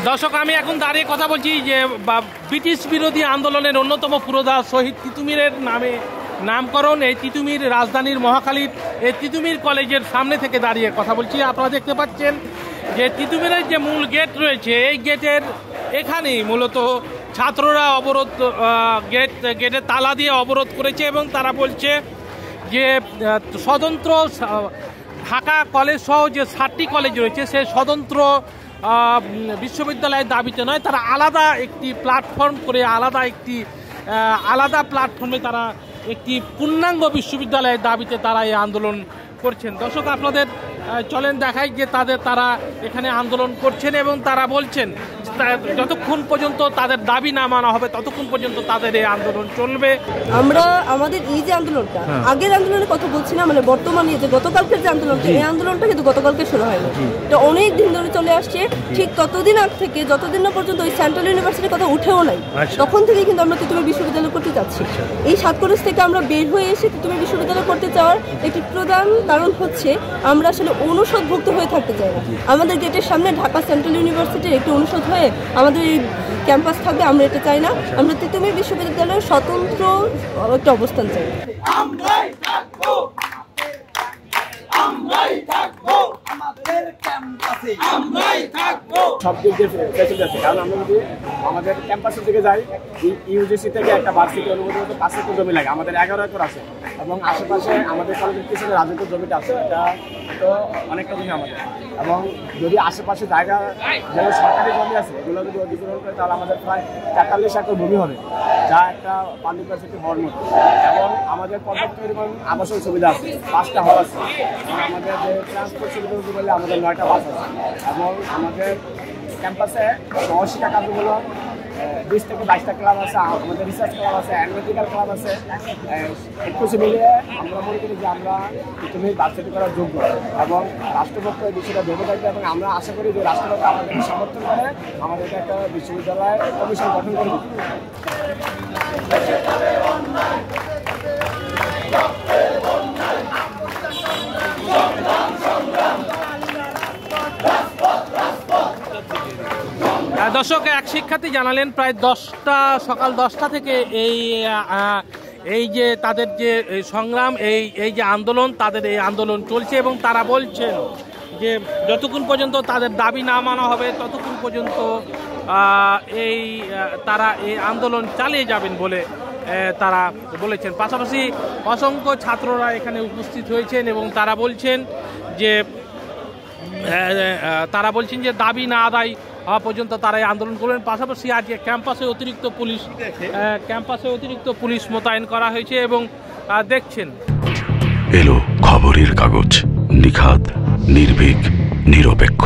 দর্শক, আমি এখন দাঁড়িয়ে কথা বলছি যে ব্রিটিশ বিরোধী আন্দোলনের অন্যতম পুরোধা শহীদ তিতুমীরের নামে নামকরণ এই তিতুমীর রাজধানীর মহাখালীর এই তিতুমীর কলেজের সামনে থেকে দাঁড়িয়ে কথা বলছি। আপনারা দেখতে পাচ্ছেন যে তিতুমীরের যে মূল গেট রয়েছে এই গেটের এখানেই মূলত ছাত্ররা অবরোধ গেটে তালা দিয়ে অবরোধ করেছে এবং তারা বলছে যে স্বতন্ত্র ঢাকা কলেজ সহ যে 7টি কলেজ রয়েছে সে স্বতন্ত্র বিশ্ববিদ্যালয়ের দাবিতে নয়, তারা আলাদা একটি প্ল্যাটফর্ম করে আলাদা প্ল্যাটফর্মে তারা একটি পূর্ণাঙ্গ বিশ্ববিদ্যালয়ের দাবিতে তারা এই আন্দোলন করছেন। দর্শক, আপনাদের চলেন দেখাই যে তারা এখানে আন্দোলন করছেন এবং তারা বলছেন যতক্ষণ পর্যন্ত তাদের দাবি না মানা হবে ততক্ষণ পর্যন্ত তাদের এই আন্দোলন চলবে। আমরা আমাদের এই যে আন্দোলনটা আগের আন্দোলনের কথা বলছি না, মানে বর্তমানে যে গতকালকের যে আন্দোলনটা, এই আন্দোলনটা কিন্তু গতকালকে শুরু হয়নি, এটা অনেক দিন ধরে চলে আসছে। ঠিক ততদিন আগ থেকে যতদিন না পর্যন্ত ওই সেন্ট্রাল ইউনিভার্সিটির কথা উঠেও নাই, তখন থেকেই কিন্তু আমরা তিতুমীর বিশ্ববিদ্যালয় করতে চাচ্ছি। এই 7 কলেজ থেকে আমরা বের হয়ে এসে তিতুমীর বিশ্ববিদ্যালয় করতে চাওয়ার একটি প্রধান কারণ হচ্ছে আমরা আসলে অনুষদভুক্ত হয়ে থাকতে চাই না। আমাদের গেটের সামনে ঢাকা সেন্ট্রাল ইউনিভার্সিটির একটি অনুষদ হয়ে আমাদের এই ক্যাম্পাস থাকবে, আমরা এটা চাই না। আমরা তিতুমীর বিশ্ববিদ্যালয়ের স্বতন্ত্র একটা অবস্থান চাই। সব দিক দিয়ে ফেসিলিটি আছে, কারণ আমরা যদি আমাদের ক্যাম্পাসের দিকে যাই, ইউজিসি থেকে একটা ভার্সিটি অনুমতি মতো 5 একর জমি লাগে, আমাদের 11 একর আছে এবং আশেপাশে আমাদের কলেজের পিছনে রাজুকের জমিটা আছে, এটা তো অনেকটা জমি আমাদের। এবং যদি আশেপাশে জায়গা যেন সরকারি জমি আছে এগুলো যদি অধিগ্রহণ করে তাহলে আমাদের প্রায় 43 একর ভূমি হবে, যা একটা পাবলিক ভার্সিটি হওয়ার মতো। এবং আমাদের পর্যাপ্ত পরিমাণ আবাসন সুবিধা আছে, 5টা হল আছে, আমাদের যে ট্রান্সপোর্ট সুবিধা বললে আমাদের 9টা বাস আছে। এবং আমাদের ক্যাম্পাসে সহশিক্ষা কার্যক্রম 20 থেকে 22টা ক্লাব আছে, আমাদের রিসার্চ ক্লাব আছে, অ্যানালিটিক্যাল ক্লাব আছে। একটু মিলিয়ে আমরা মনে করি যে আমরা তুমি ভার্সিটি করার যোগ্য এবং রাষ্ট্রপক্ষ এই বিষয়টা ভেবে থাকবে এবং আমরা আশা করি যে রাষ্ট্রপক্ষ আমাদেরকে সমর্থন করে আমাদেরকে একটা বিশ্ববিদ্যালয় কমিশন গঠন করে দিবে। দর্শক, এক শিক্ষার্থী জানালেন প্রায় সকাল 10টা থেকে এই যে তাদের যে সংগ্রাম, এই যে আন্দোলন, তাদের এই আন্দোলন চলছে এবং তারা বলছেন যে যতক্ষণ পর্যন্ত তাদের দাবি না মানা হবে ততক্ষণ পর্যন্ত তারা এই আন্দোলন চালিয়ে যাবেন বলে তারা বলেছেন। পাশাপাশি অসংখ্য ছাত্ররা এখানে উপস্থিত হয়েছেন এবং তারা বলছেন যে দাবি না আদায় হওয়া পর্যন্ত তারা এই আন্দোলন করবেন। পাশাপাশি আজকে ক্যাম্পাসে অতিরিক্ত পুলিশ মোতায়েন করা হয়েছে এবং দেখছেন এলো খবরের কাগজ, নিখাত, নির্ভীক, নিরপেক্ষ।